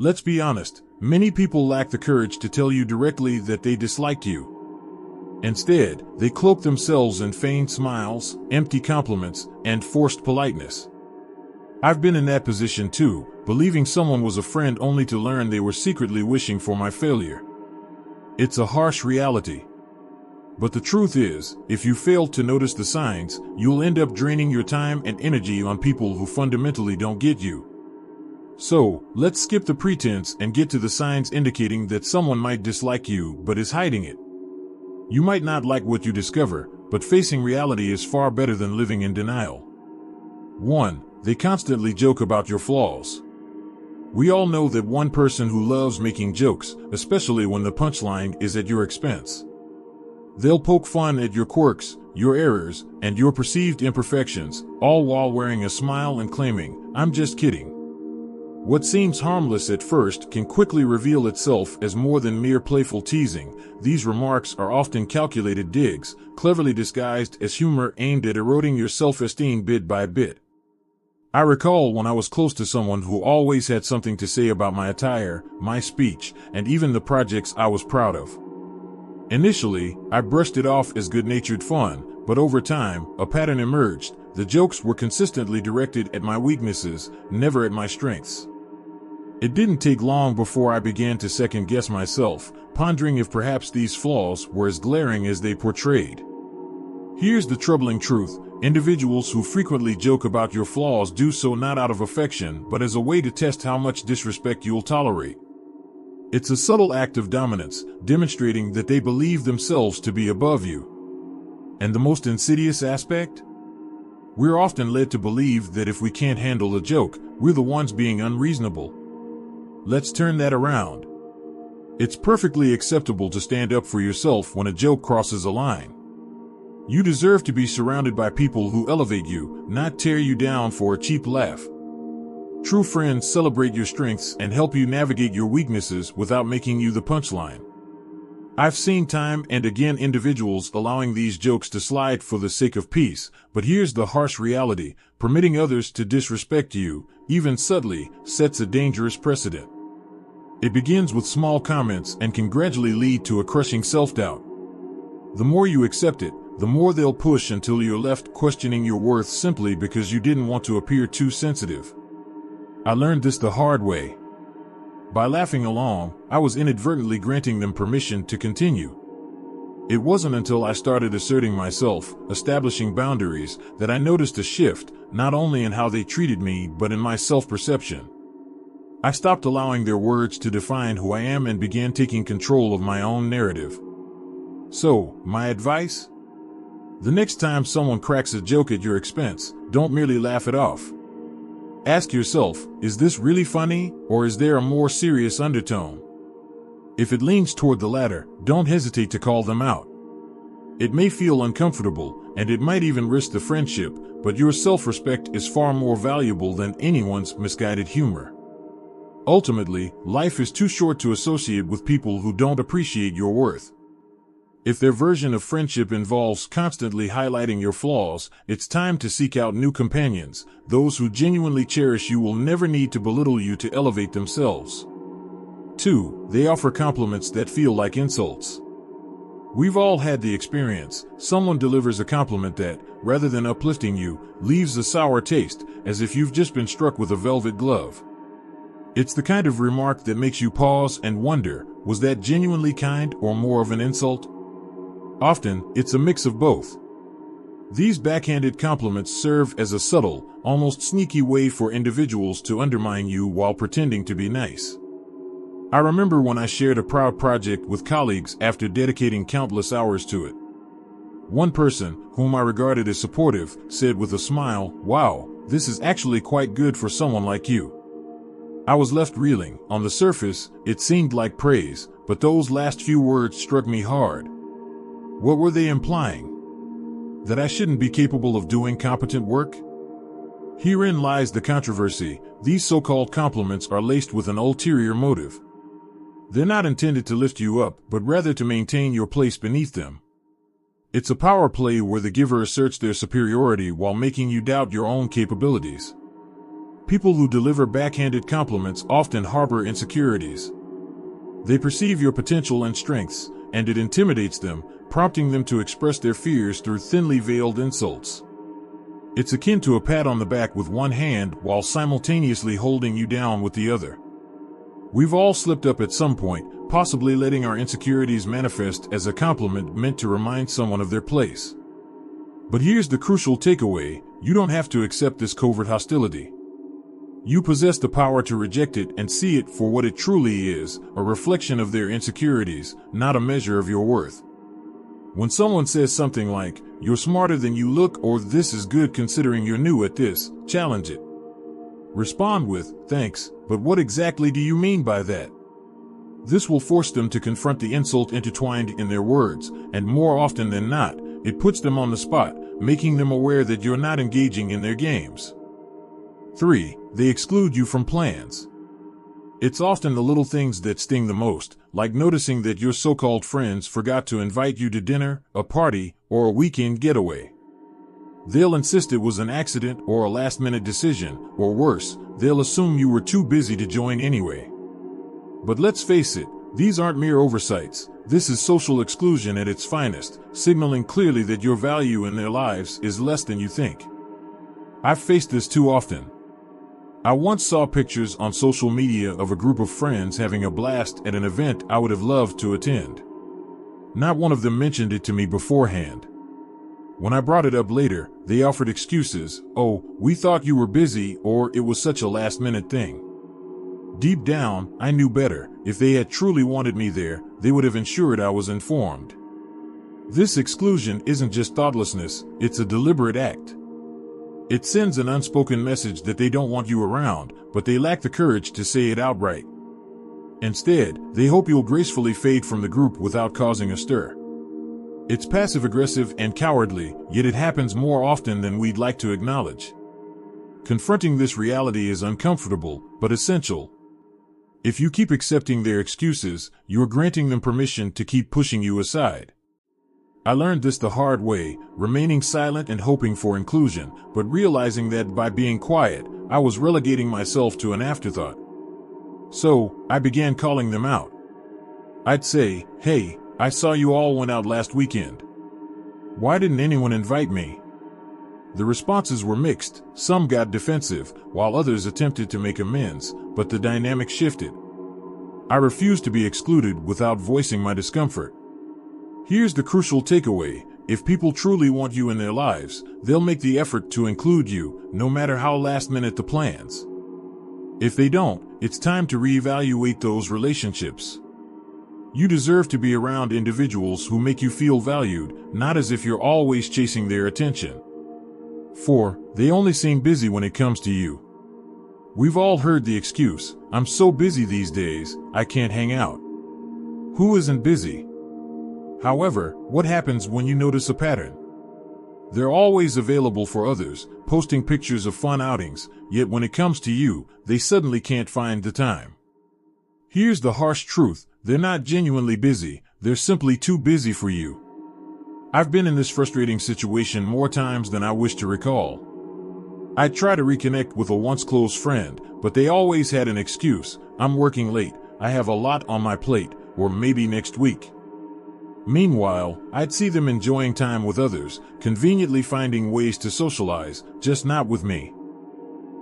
Let's be honest, many people lack the courage to tell you directly that they disliked you. Instead, they cloak themselves in feigned smiles, empty compliments, and forced politeness. I've been in that position too, believing someone was a friend only to learn they were secretly wishing for my failure. It's a harsh reality. But the truth is, if you fail to notice the signs, you'll end up draining your time and energy on people who fundamentally don't get you. So, let's skip the pretense and get to the signs indicating that someone might dislike you but is hiding it. You might not like what you discover, but facing reality is far better than living in denial. 1. They constantly joke about your flaws. We all know that one person who loves making jokes, especially when the punchline is at your expense. They'll poke fun at your quirks, your errors, and your perceived imperfections, all while wearing a smile and claiming, "I'm just kidding." What seems harmless at first can quickly reveal itself as more than mere playful teasing. These remarks are often calculated digs, cleverly disguised as humor aimed at eroding your self-esteem bit by bit. I recall when I was close to someone who always had something to say about my attire, my speech, and even the projects I was proud of. Initially, I brushed it off as good-natured fun, but over time, a pattern emerged. The jokes were consistently directed at my weaknesses, never at my strengths. It didn't take long before I began to second-guess myself, pondering if perhaps these flaws were as glaring as they portrayed. Here's the troubling truth. Individuals who frequently joke about your flaws do so not out of affection, but as a way to test how much disrespect you'll tolerate. It's a subtle act of dominance, demonstrating that they believe themselves to be above you. And the most insidious aspect? We're often led to believe that if we can't handle a joke, we're the ones being unreasonable. Let's turn that around. It's perfectly acceptable to stand up for yourself when a joke crosses a line. You deserve to be surrounded by people who elevate you, not tear you down for a cheap laugh. True friends celebrate your strengths and help you navigate your weaknesses without making you the punchline. I've seen time and again individuals allowing these jokes to slide for the sake of peace, but here's the harsh reality. Permitting others to disrespect you, even subtly, sets a dangerous precedent. It begins with small comments and can gradually lead to a crushing self-doubt. The more you accept it, the more they'll push until you're left questioning your worth simply because you didn't want to appear too sensitive. I learned this the hard way. By laughing along, I was inadvertently granting them permission to continue. It wasn't until I started asserting myself, establishing boundaries, that I noticed a shift, not only in how they treated me but in my self-perception. I stopped allowing their words to define who I am and began taking control of my own narrative. So, my advice? The next time someone cracks a joke at your expense, don't merely laugh it off. Ask yourself, is this really funny, or is there a more serious undertone? If it leans toward the latter, don't hesitate to call them out. It may feel uncomfortable, and it might even risk the friendship, but your self-respect is far more valuable than anyone's misguided humor. Ultimately, life is too short to associate with people who don't appreciate your worth. If their version of friendship involves constantly highlighting your flaws, it's time to seek out new companions. Those who genuinely cherish you will never need to belittle you to elevate themselves. 2. They offer compliments that feel like insults. We've all had the experience. Someone delivers a compliment that, rather than uplifting you, leaves a sour taste, as if you've just been struck with a velvet glove. It's the kind of remark that makes you pause and wonder, was that genuinely kind or more of an insult? Often, it's a mix of both. These backhanded compliments serve as a subtle, almost sneaky way for individuals to undermine you while pretending to be nice. I remember when I shared a proud project with colleagues after dedicating countless hours to it. One person, whom I regarded as supportive, said with a smile, "Wow, this is actually quite good for someone like you." I was left reeling. On the surface, it seemed like praise, but those last few words struck me hard. What were they implying? That I shouldn't be capable of doing competent work? Herein lies the controversy. These so-called compliments are laced with an ulterior motive. They're not intended to lift you up, but rather to maintain your place beneath them. It's a power play where the giver asserts their superiority while making you doubt your own capabilities. People who deliver backhanded compliments often harbor insecurities. They perceive your potential and strengths, and it intimidates them, prompting them to express their fears through thinly veiled insults. It's akin to a pat on the back with one hand while simultaneously holding you down with the other. We've all slipped up at some point, possibly letting our insecurities manifest as a compliment meant to remind someone of their place. But here's the crucial takeaway: you don't have to accept this covert hostility. You possess the power to reject it and see it for what it truly is, a reflection of their insecurities, not a measure of your worth. When someone says something like, "You're smarter than you look," or "This is good considering you're new at this," challenge it. Respond with, "Thanks, but what exactly do you mean by that?" This will force them to confront the insult intertwined in their words, and more often than not, it puts them on the spot, making them aware that you're not engaging in their games. 3. They exclude you from plans. It's often the little things that sting the most, like noticing that your so-called friends forgot to invite you to dinner, a party, or a weekend getaway. They'll insist it was an accident or a last-minute decision, or worse, they'll assume you were too busy to join anyway. But let's face it, these aren't mere oversights. This is social exclusion at its finest, signaling clearly that your value in their lives is less than you think. I've faced this too often. I once saw pictures on social media of a group of friends having a blast at an event I would have loved to attend. Not one of them mentioned it to me beforehand. When I brought it up later, they offered excuses: "Oh, we thought you were busy," or "It was such a last-minute thing." Deep down, I knew better. If they had truly wanted me there, they would have ensured I was informed. This exclusion isn't just thoughtlessness, it's a deliberate act. It sends an unspoken message that they don't want you around, but they lack the courage to say it outright. Instead, they hope you'll gracefully fade from the group without causing a stir. It's passive-aggressive and cowardly, yet it happens more often than we'd like to acknowledge. Confronting this reality is uncomfortable, but essential. If you keep accepting their excuses, you're granting them permission to keep pushing you aside. I learned this the hard way, remaining silent and hoping for inclusion, but realizing that by being quiet, I was relegating myself to an afterthought. So, I began calling them out. I'd say, "Hey, I saw you all went out last weekend. Why didn't anyone invite me?" The responses were mixed. Some got defensive, while others attempted to make amends, but the dynamic shifted. I refused to be excluded without voicing my discomfort. Here's the crucial takeaway: if people truly want you in their lives, they'll make the effort to include you, no matter how last-minute the plans. If they don't, it's time to reevaluate those relationships. You deserve to be around individuals who make you feel valued, not as if you're always chasing their attention. 4. They only seem busy when it comes to you. We've all heard the excuse, "I'm so busy these days, I can't hang out." Who isn't busy? However, what happens when you notice a pattern? They're always available for others, posting pictures of fun outings, yet when it comes to you, they suddenly can't find the time. Here's the harsh truth: they're not genuinely busy, they're simply too busy for you. I've been in this frustrating situation more times than I wish to recall. I try to reconnect with a once close friend, but they always had an excuse: "I'm working late, I have a lot on my plate," or "maybe next week." Meanwhile, I'd see them enjoying time with others, conveniently finding ways to socialize, just not with me.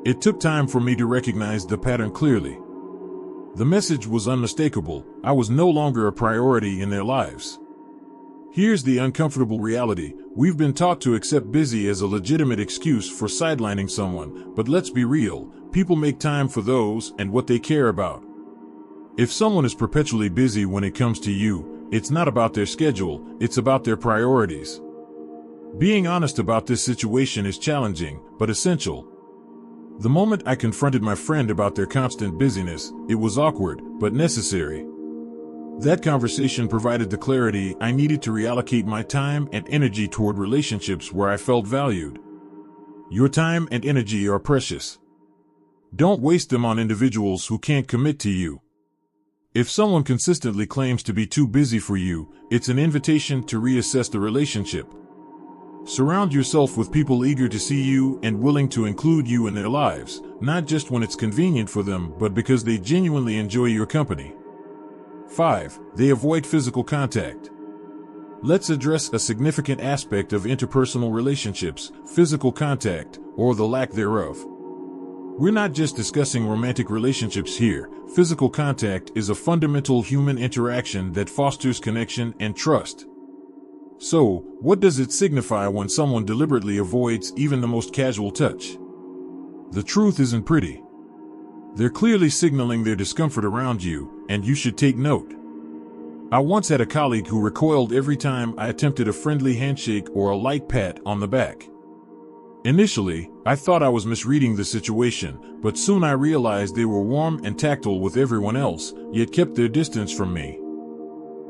It took time for me to recognize the pattern clearly. The message was unmistakable: I was no longer a priority in their lives. Here's the uncomfortable reality: we've been taught to accept busy as a legitimate excuse for sidelining someone, but let's be real, people make time for those and what they care about. If someone is perpetually busy when it comes to you, it's not about their schedule, it's about their priorities. Being honest about this situation is challenging, but essential. The moment I confronted my friend about their constant busyness, it was awkward, but necessary. That conversation provided the clarity I needed to reallocate my time and energy toward relationships where I felt valued. Your time and energy are precious. Don't waste them on individuals who can't commit to you. If someone consistently claims to be too busy for you, it's an invitation to reassess the relationship. Surround yourself with people eager to see you and willing to include you in their lives, not just when it's convenient for them, but because they genuinely enjoy your company. 5. They avoid physical contact. Let's address a significant aspect of interpersonal relationships: physical contact, or the lack thereof. We're not just discussing romantic relationships here. Physical contact is a fundamental human interaction that fosters connection and trust. So, what does it signify when someone deliberately avoids even the most casual touch? The truth isn't pretty. They're clearly signaling their discomfort around you, and you should take note. I once had a colleague who recoiled every time I attempted a friendly handshake or a light pat on the back. Initially, I thought I was misreading the situation, but soon I realized they were warm and tactile with everyone else, yet kept their distance from me.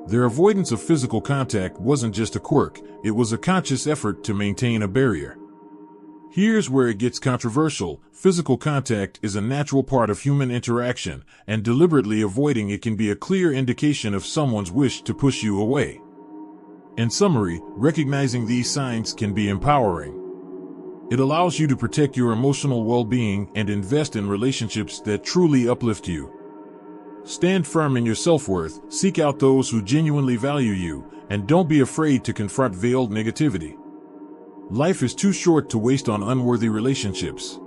Their avoidance of physical contact wasn't just a quirk, it was a conscious effort to maintain a barrier. Here's where it gets controversial. Physical contact is a natural part of human interaction, and deliberately avoiding it can be a clear indication of someone's wish to push you away. In summary, recognizing these signs can be empowering. It allows you to protect your emotional well-being and invest in relationships that truly uplift you. Stand firm in your self-worth, seek out those who genuinely value you, and don't be afraid to confront veiled negativity. Life is too short to waste on unworthy relationships.